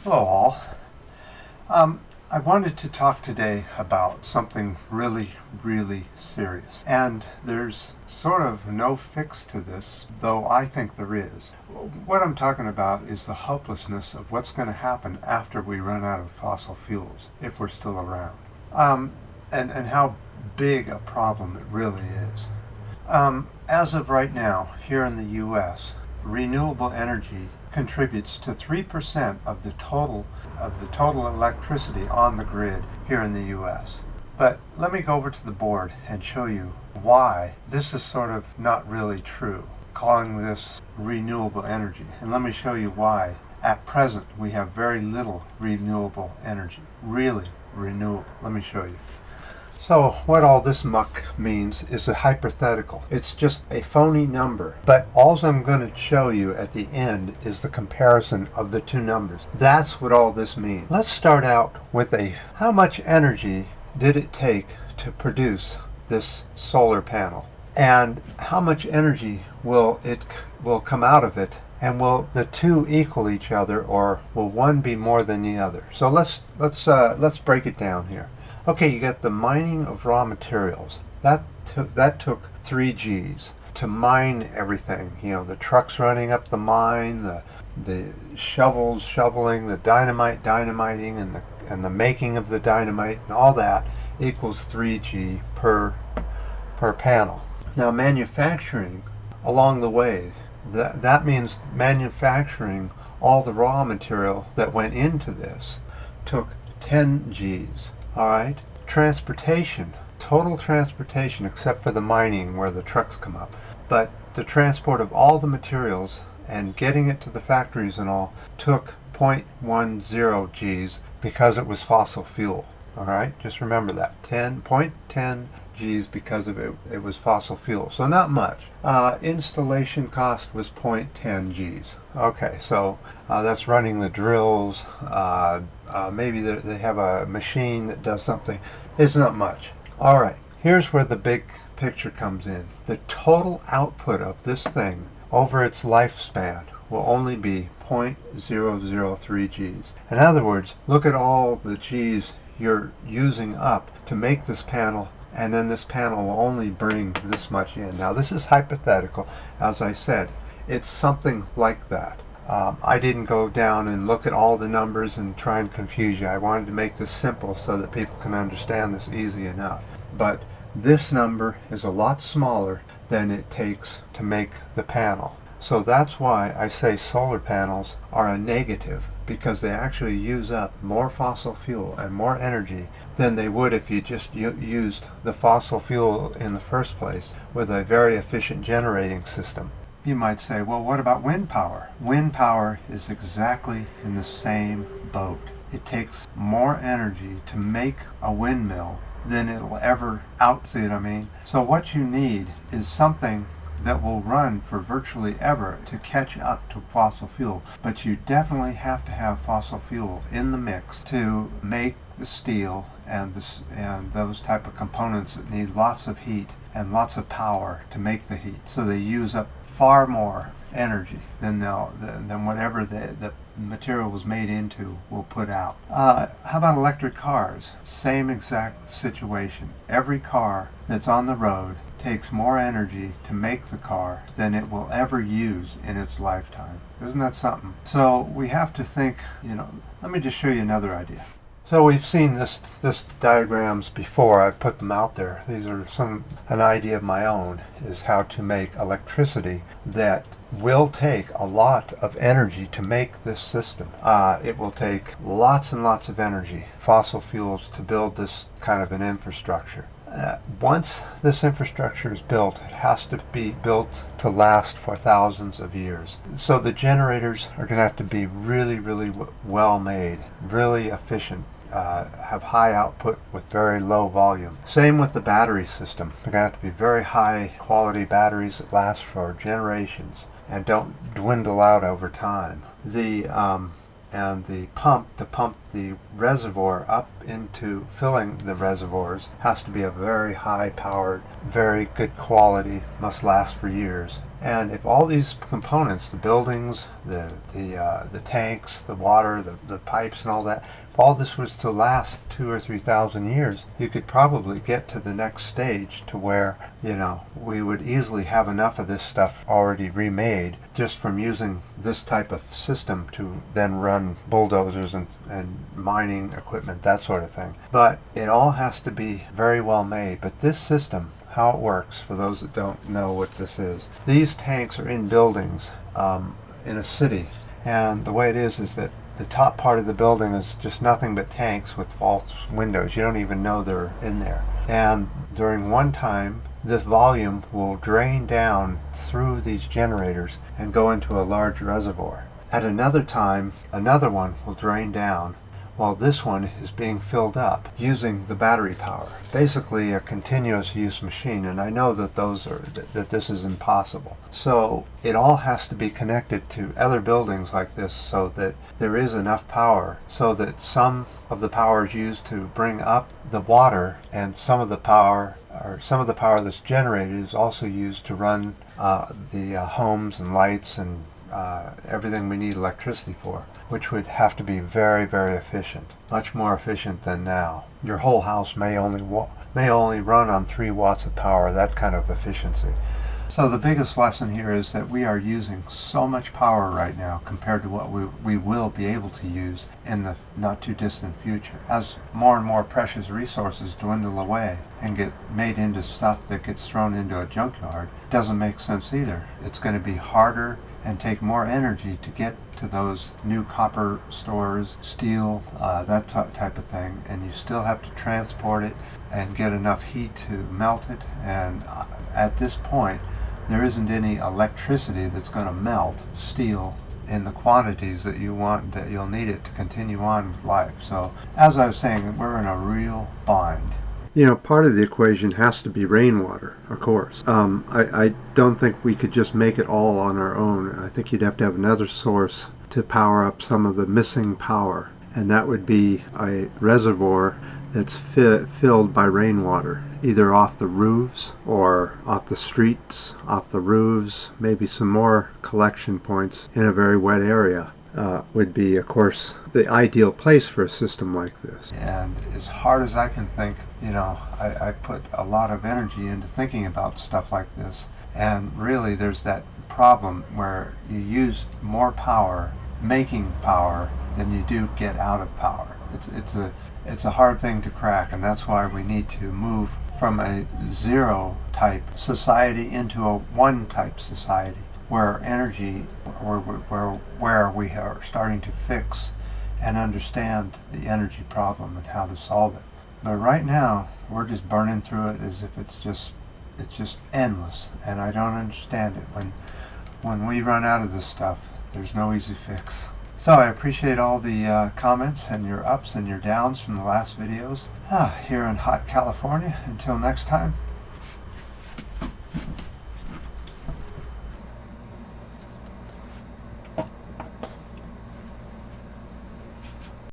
Hello all. I wanted to talk today about something really serious. And there's sort of no fix to this, though I think there is. What I'm talking about is the hopelessness of what's going to happen after we run out of fossil fuels, if we're still around. And how big a problem it really is. As of right now, here in the U.S., renewable energy contributes to 3% of the total electricity on the grid here in the U.S. But let me go over to the board and show you why this is sort of not really true, calling this renewable energy. And let me show you why at present we have very little renewable energy. Really renewable. Let me show you. So what all this muck means is a hypothetical. It's just a phony number. But all I'm going to show you at the end is the comparison of the two numbers. That's what all this means. Let's start out with how much energy did it take to produce this solar panel? And how much energy will come out of it? And will the two equal each other, or will one be more than the other? So let's break it down here. Okay, you got the mining of raw materials. That took 3 Gs to mine everything. You know, the trucks running up the mine, the shovels shoveling, the dynamiting, and the making of the dynamite, and all that equals 3 G per panel. Now, manufacturing along the way, that means manufacturing all the raw material that went into this took 10 Gs. All right, transportation, total transportation, except for the mining where the trucks come up. But the transport of all the materials and getting it to the factories and all took 0.10 Gs because it was fossil fuel. All right, just remember that, 0.10 Gs because of it was fossil fuel. So not much. Installation cost was 0.10 Gs. Okay, so that's running the drills. Maybe they have a machine that does something. It's not much. All right, here's where the big picture comes in. The total output of this thing over its lifespan will only be 0.003 Gs. In other words, look at all the Gs you're using up to make this panel, and then this panel will only bring this much in. Now this is hypothetical. As I said, it's something like that. I didn't go down and look at all the numbers and try and confuse you. I wanted to make this simple so that people can understand this easy enough. But this number is a lot smaller than it takes to make the panel. So that's why I say solar panels are a negative, because they actually use up more fossil fuel and more energy than they would if you just used the fossil fuel in the first place with a very efficient generating system. You might say, well, what about wind power? Wind power is exactly in the same boat. It takes more energy to make a windmill than it'll ever see what I mean? So what you need is something that will run for virtually ever to catch up to fossil fuel. But you definitely have to have fossil fuel in the mix to make the steel and those type of components that need lots of heat and lots of power to make the heat. So they use up far more energy than whatever the material was made into will put out. How about electric cars? Same exact situation. Every car that's on the road takes more energy to make the car than it will ever use in its lifetime. Isn't that something? So we have to think, let me just show you another idea. So we've seen this diagrams before. I've put them out there. These are an idea of my own, is how to make electricity that will take a lot of energy to make this system. It will take lots and lots of energy, fossil fuels, to build this kind of an infrastructure. Once this infrastructure is built, it has to be built to last for thousands of years. So the generators are going to have to be really well made, really efficient, have high output with very low volume. Same with the battery system. They're going to have to be very high quality batteries that last for generations and don't dwindle out over time. And the pump to pump the reservoir up into filling the reservoirs has to be a very high powered, very good quality, must last for years. And if all these components, the buildings, the tanks, the water, the pipes and all that, if all this was to last 2,000 or 3,000 years, you could probably get to the next stage to where, we would easily have enough of this stuff already remade just from using this type of system to then run bulldozers and mining equipment, that sort of thing. But it all has to be very well made. But this system, how it works, for those that don't know what this is, these tanks are in buildings in a city, and the way it is that the top part of the building is just nothing but tanks with false windows. You don't even know they're in there. And during one time, this volume will drain down through these generators and go into a large reservoir. At another time, another one will drain down while this one is being filled up using the battery power. Basically a continuous use machine, and I know that that this is impossible. So it all has to be connected to other buildings like this so that there is enough power, so that some of the power is used to bring up the water, and some of the power that's generated is also used to run the homes and lights and everything we need electricity for, which would have to be very, very efficient, much more efficient than now. Your whole house may only run on 3 watts of power, that kind of efficiency. So the biggest lesson here is that we are using so much power right now compared to what we will be able to use in the not too distant future. As more and more precious resources dwindle away and get made into stuff that gets thrown into a junkyard, it doesn't make sense either. It's going to be harder and take more energy to get to those new copper stores, steel, that type of thing, and you still have to transport it and get enough heat to melt it. And at this point, there isn't any electricity that's going to melt steel in the quantities that you want, that you'll need it to continue on with life. So as I was saying, we're in a real bind. Part of the equation has to be rainwater, of course. I don't think we could just make it all on our own. I think you'd have to have another source to power up some of the missing power, and that would be a reservoir that's filled by rainwater, either off the roofs or off the streets, off the roofs, maybe some more collection points in a very wet area. Would be, of course, the ideal place for a system like this. And as hard as I can think, I put a lot of energy into thinking about stuff like this. And really, there's that problem where you use more power making power than you do get out of power. It's a hard thing to crack, and that's why we need to move from a 0 type society into a 1 type society, where energy, where we are starting to fix and understand the energy problem and how to solve it. But right now, we're just burning through it as if it's just endless, and I don't understand it. When we run out of this stuff, there's no easy fix. So I appreciate all the comments and your ups and your downs from the last videos here in hot California. Until next time,